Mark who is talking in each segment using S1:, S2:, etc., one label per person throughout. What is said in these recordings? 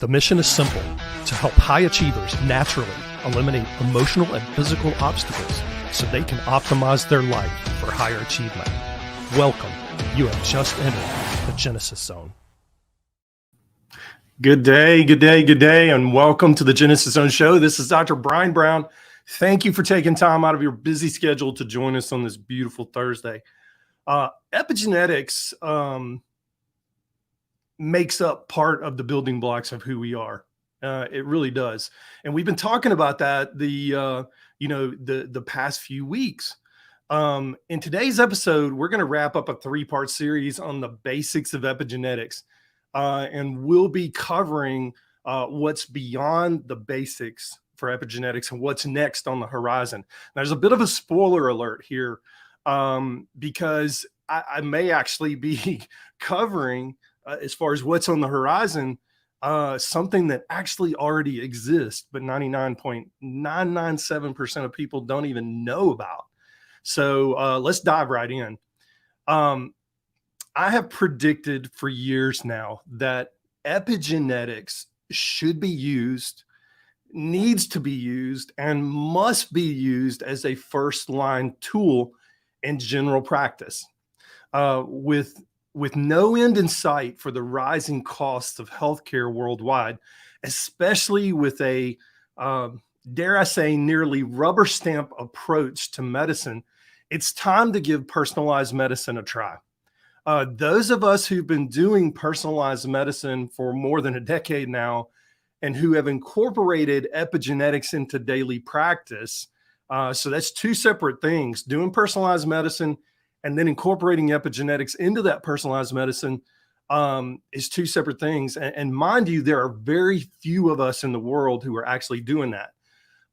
S1: The mission is simple: to help high achievers naturally eliminate emotional and physical obstacles so they can optimize their life for higher achievement. Welcome. You have just entered the Genesis Zone. Good day, and welcome to the Genesis Zone show. This is Dr. Brian Brown. Thank you for taking time out of your busy schedule to join us on this beautiful Thursday. Epigenetics makes up part of the building blocks of who we are. It really does. And we've been talking about that the past few weeks. In today's episode, we're going to wrap up a 3-part series on the basics of epigenetics. And we'll be covering what's beyond the basics for epigenetics and what's next on the horizon. There's a bit of a spoiler alert here because I may actually be covering as far as what's on the horizon, something that actually already exists, but 99.997% of people don't even know about. So let's dive right in. I have predicted for years now that epigenetics should be used, needs to be used, and must be used as a first-line tool in general practice. With no end in sight for the rising costs of healthcare worldwide, especially with a, dare I say, nearly rubber stamp approach to medicine, it's time to give personalized medicine a try. Those of us who've been doing personalized medicine for more than a decade now and who have incorporated epigenetics into daily practice, so that's two separate things, doing personalized medicine and then incorporating epigenetics into that personalized medicine is two separate things. And mind you, there are very few of us in the world who are actually doing that.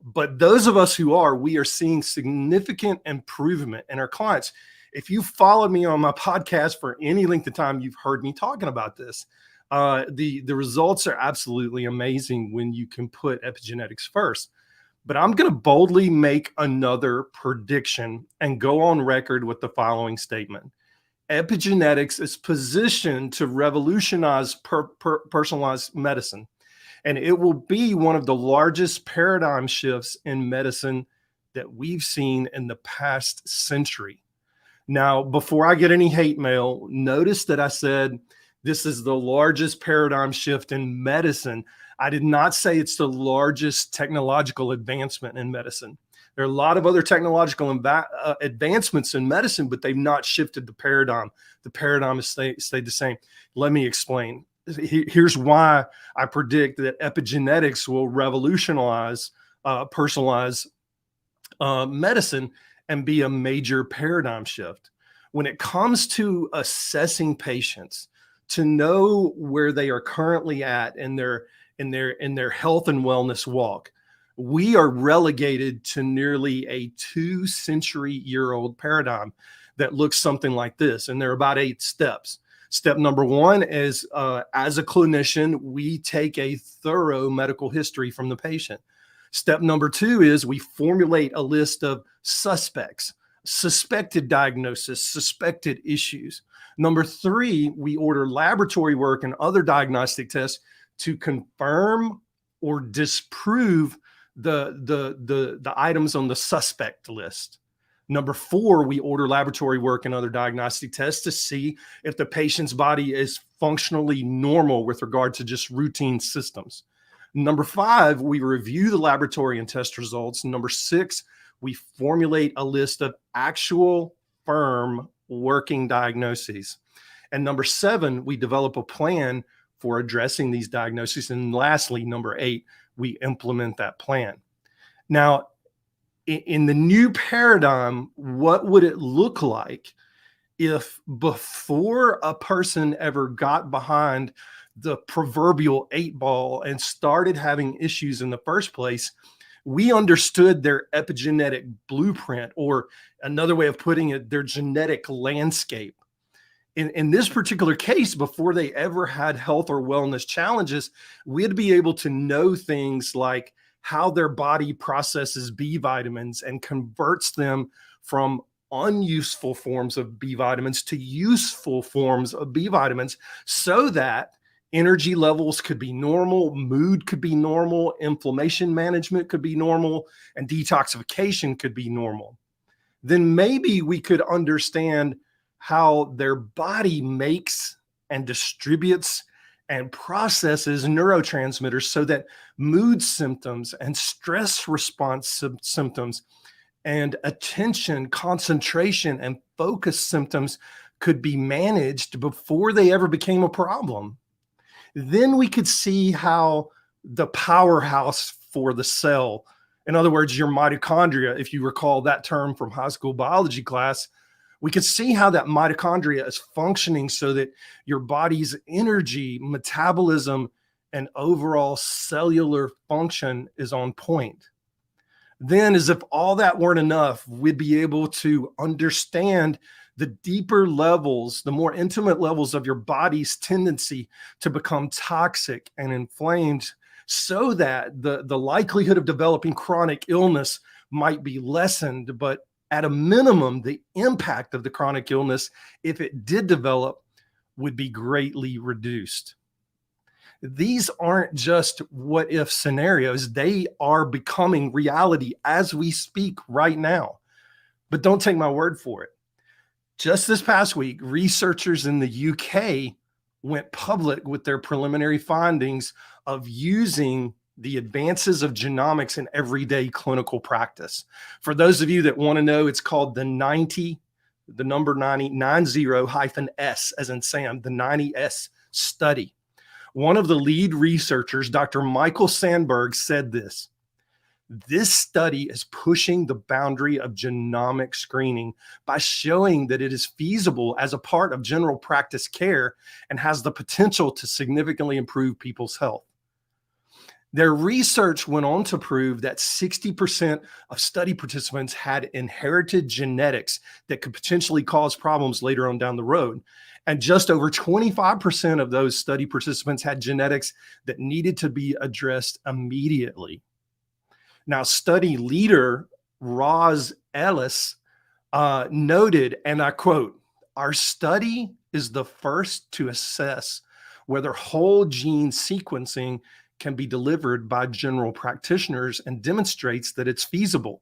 S1: But those of us who are, we are seeing significant improvement in our clients. If you followed me on my podcast for any length of time, you've heard me talking about this. The results are absolutely amazing when you can put epigenetics first. But I'm going to boldly make another prediction and go on record with the following statement. Epigenetics is positioned to revolutionize personalized medicine, and it will be one of the largest paradigm shifts in medicine that we've seen in the past century. Now, before I get any hate mail, notice that I said this is the largest paradigm shift in medicine. I did not say it's the largest technological advancement in medicine. There are a lot of other technological advancements in medicine, but they've not shifted the paradigm. The paradigm has stayed the same. Let me explain. Here's why I predict that epigenetics will revolutionize personalized medicine and be a major paradigm shift. When it comes to assessing patients, to know where they are currently at in their health and wellness walk, we are relegated to nearly a 2-century-year-old paradigm that looks something like this. And there are about 8 steps. Step number 1 is, as a clinician, we take a thorough medical history from the patient. Step number 2 is we formulate a list of suspects, suspected diagnosis, suspected issues. Number 3, we order laboratory work and other diagnostic tests to confirm or disprove the items on the suspect list. Number 4, we order laboratory work and other diagnostic tests to see if the patient's body is functionally normal with regard to just routine systems. Number 5, we review the laboratory and test results. Number 6, we formulate a list of actual firm working diagnoses. And number 7, we develop a plan for addressing these diagnoses. And lastly, number 8, we implement that plan. Now, in the new paradigm, what would it look like if before a person ever got behind the proverbial 8-ball and started having issues in the first place, we understood their epigenetic blueprint, or another way of putting it, their genetic landscape? In this particular case, before they ever had health or wellness challenges, we'd be able to know things like how their body processes B vitamins and converts them from unuseful forms of B vitamins to useful forms of B vitamins, so that Energy levels could be normal, mood could be normal, inflammation management could be normal, and detoxification could be normal. Then maybe we could understand how their body makes and distributes and processes neurotransmitters so that mood symptoms and stress response symptoms and attention, concentration, and focus symptoms could be managed before they ever became a problem. Then we could see how the powerhouse for the cell, in other words, your mitochondria, if you recall that term from high school biology class, we could see how that mitochondria is functioning so that your body's energy, metabolism, and overall cellular function is on point. Then, as if all that weren't enough, we'd be able to understand the deeper levels, the more intimate levels of your body's tendency to become toxic and inflamed, so that the likelihood of developing chronic illness might be lessened. But at a minimum, the impact of the chronic illness, if it did develop, would be greatly reduced. These aren't just what if scenarios, they are becoming reality as we speak right now. But don't take my word for it. Just this past week, researchers in the UK went public with their preliminary findings of using the advances of genomics in everyday clinical practice. For those of you that want to know, it's called the 90, the number 90-S as in Sam, the 90S study. One of the lead researchers, Dr. Michael Sandberg, said this: "This study is pushing the boundary of genomic screening by showing that it is feasible as a part of general practice care and has the potential to significantly improve people's health." Their research went on to prove that 60% of study participants had inherited genetics that could potentially cause problems later on down the road. And just over 25% of those study participants had genetics that needed to be addressed immediately. Now, study leader Roz Ellis noted, and I quote, "Our study is the first to assess whether whole gene sequencing can be delivered by general practitioners and demonstrates that it's feasible.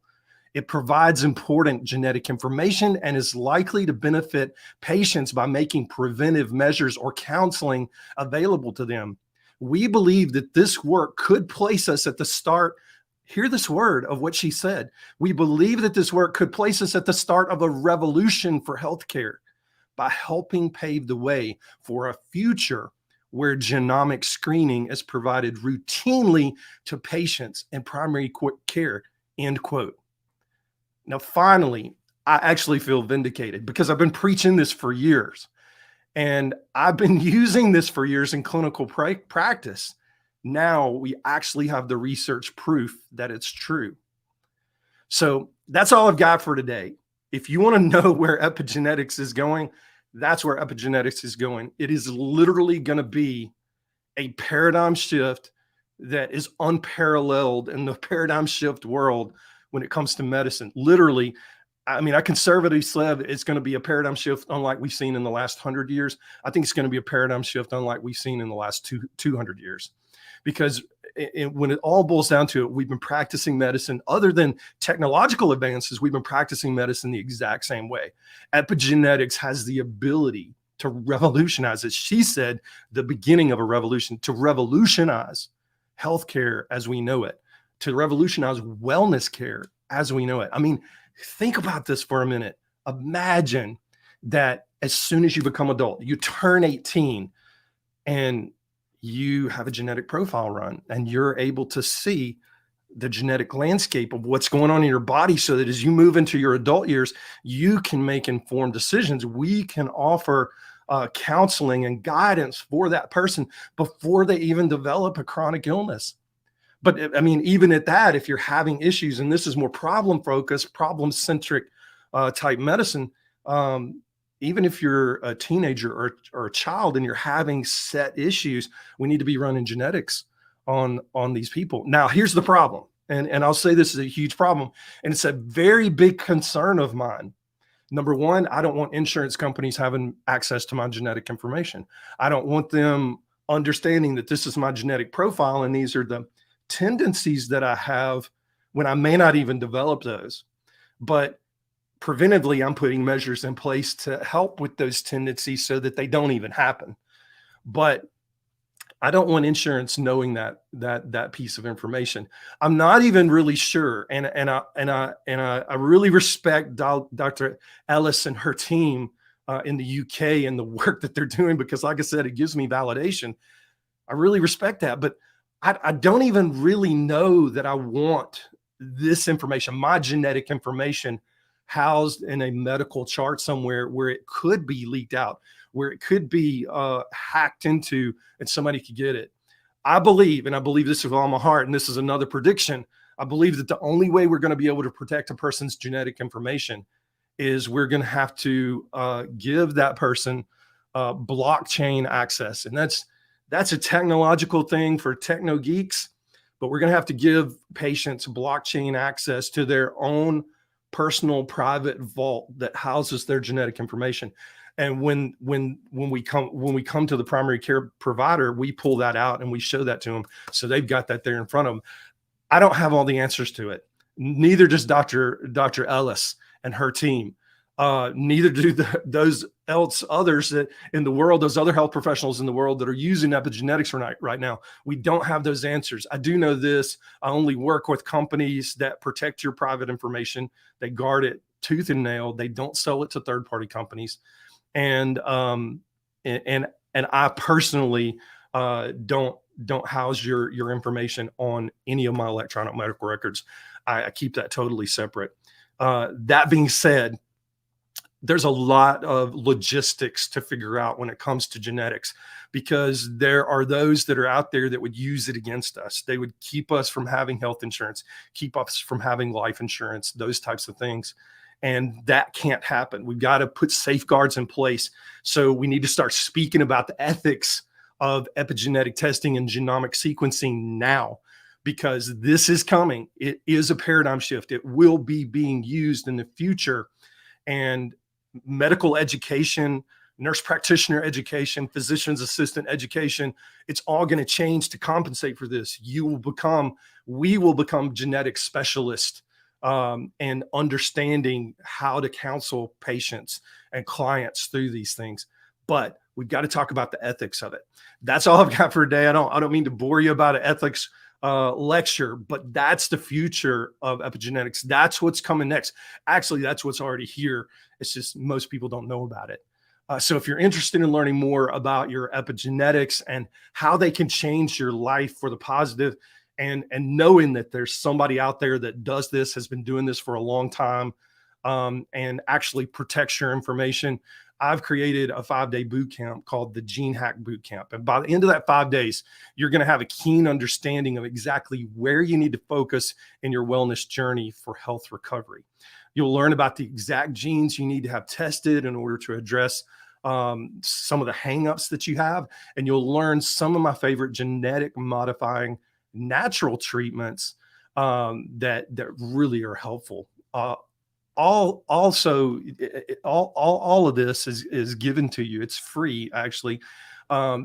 S1: It provides important genetic information and is likely to benefit patients by making preventive measures or counseling available to them. We believe that this work could place us at the start." Hear this word of what she said. "We believe that this work could place us at the start of a revolution for healthcare by helping pave the way for a future where genomic screening is provided routinely to patients in primary care," end quote. Now, finally, I actually feel vindicated because I've been preaching this for years, and I've been using this for years in clinical practice. Now we actually have the research proof that it's true. So that's all I've got for today. If you want to know where epigenetics is going, that's where epigenetics is going. It is literally going to be a paradigm shift that is unparalleled in the paradigm shift world when it comes to medicine. Literally, I mean, I conservatively said it's going to be a paradigm shift unlike we've seen in the last 100 years. I think it's going to be a paradigm shift unlike we've seen in the last 200 years. Because when it all boils down to it, we've been practicing medicine, other than technological advances, we've been practicing medicine the exact same way. Epigenetics has the ability to revolutionize, as she said, the beginning of a revolution, to revolutionize healthcare as we know it, to revolutionize wellness care as we know it. I mean, think about this for a minute. Imagine that as soon as you become adult, you turn 18 and you have a genetic profile run and you're able to see the genetic landscape of what's going on in your body so that as you move into your adult years, you can make informed decisions. We can offer counseling and guidance for that person before they even develop a chronic illness. But I mean, even at that, if you're having issues, and this is more problem focused, problem centric type medicine, even if you're a teenager or a child and you're having set issues, we need to be running genetics on these people. Now, here's the problem. And I'll say this is a huge problem. And it's a very big concern of mine. Number one, I don't want insurance companies having access to my genetic information. I don't want them understanding that this is my genetic profile and these are the tendencies that I have when I may not even develop those. But preventively, I'm putting measures in place to help with those tendencies so that they don't even happen. But I don't want insurance knowing that piece of information. I'm not even really sure, and I really respect Dr. Ellis and her team in the UK and the work that they're doing, because, like I said, it gives me validation. I really respect that, but I don't even really know that I want this information, my genetic information, housed in a medical chart somewhere where it could be leaked out, where it could be hacked into, and somebody could get it. I believe, and I believe this with all my heart, and this is another prediction. I believe that the only way we're going to be able to protect a person's genetic information is we're going to have to give that person blockchain access, and that's a technological thing for techno geeks, but we're going to have to give patients blockchain access to their own personal private vault that houses their genetic information. And when we come to the primary care provider, we pull that out and we show that to them, so they've got that there in front of them. I don't have all the answers to it. Neither does Dr. Ellis and her team. Neither do those others that in the world, those other health professionals in the world that are using epigenetics right now. We don't have those answers. I do know this. I only work with companies that protect your private information. They guard it tooth and nail. They don't sell it to third-party companies. And I personally don't house your information on any of my electronic medical records. I keep that totally separate. That being said, there's a lot of logistics to figure out when it comes to genetics, because there are those that are out there that would use it against us. They would keep us from having health insurance, keep us from having life insurance, those types of things. And that can't happen. We've got to put safeguards in place. So we need to start speaking about the ethics of epigenetic testing and genomic sequencing now, because this is coming. It is a paradigm shift. It will be being used in the future. And medical education, nurse practitioner education, physician's assistant education, it's all going to change to compensate for this. We will become genetic specialists, and understanding how to counsel patients and clients through these things. But we've got to talk about the ethics of it. That's all I've got for today. I don't mean to bore you about an ethics lecture, but that's the future of epigenetics. That's what's coming next. Actually, that's what's already here. It's just most people don't know about it. So if you're interested in learning more about your epigenetics and how they can change your life for the positive, and knowing that there's somebody out there that does this, has been doing this for a long time, and actually protects your information, I've created a 5-day boot camp called the Gene Hack Boot Camp. And by the end of that 5 days, you're going to have a keen understanding of exactly where you need to focus in your wellness journey for health recovery. You'll learn about the exact genes you need to have tested in order to address some of the hangups that you have. And you'll learn some of my favorite genetic modifying natural treatments that really are helpful. All of this is given to you. It's free, actually.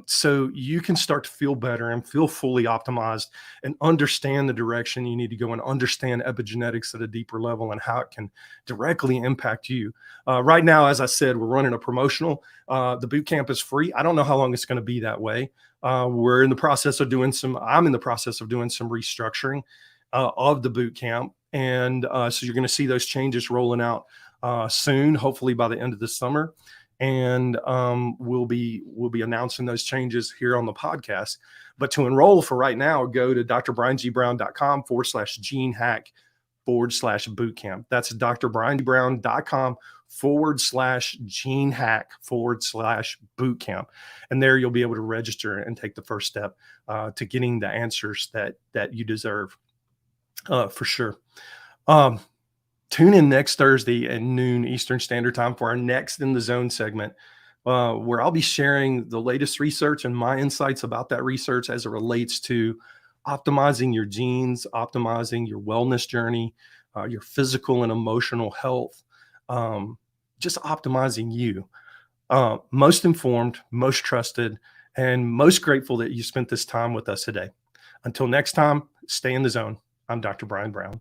S1: So you can start to feel better and feel fully optimized and understand the direction you need to go and understand epigenetics at a deeper level and how it can directly impact you. Right now, as I said, we're running a promotional. The boot camp is free. I don't know how long it's going to be that way. I'm in the process of doing some restructuring of the boot camp. And so you're going to see those changes rolling out soon, hopefully by the end of the summer. And we'll be announcing those changes here on the podcast. But to enroll for right now, go to drbriangibrown.com/gene hack /bootcamp. That's drbriangibrown.com/gene hack /bootcamp. And there you'll be able to register and take the first step to getting the answers that you deserve. For sure. Tune in next Thursday at noon Eastern Standard Time for our Next in the Zone segment, where I'll be sharing the latest research and my insights about that research as it relates to optimizing your genes, optimizing your wellness journey, your physical and emotional health, just optimizing you. Most informed, most trusted, and most grateful that you spent this time with us today. Until next time, stay in the zone. I'm Dr. Brian Brown.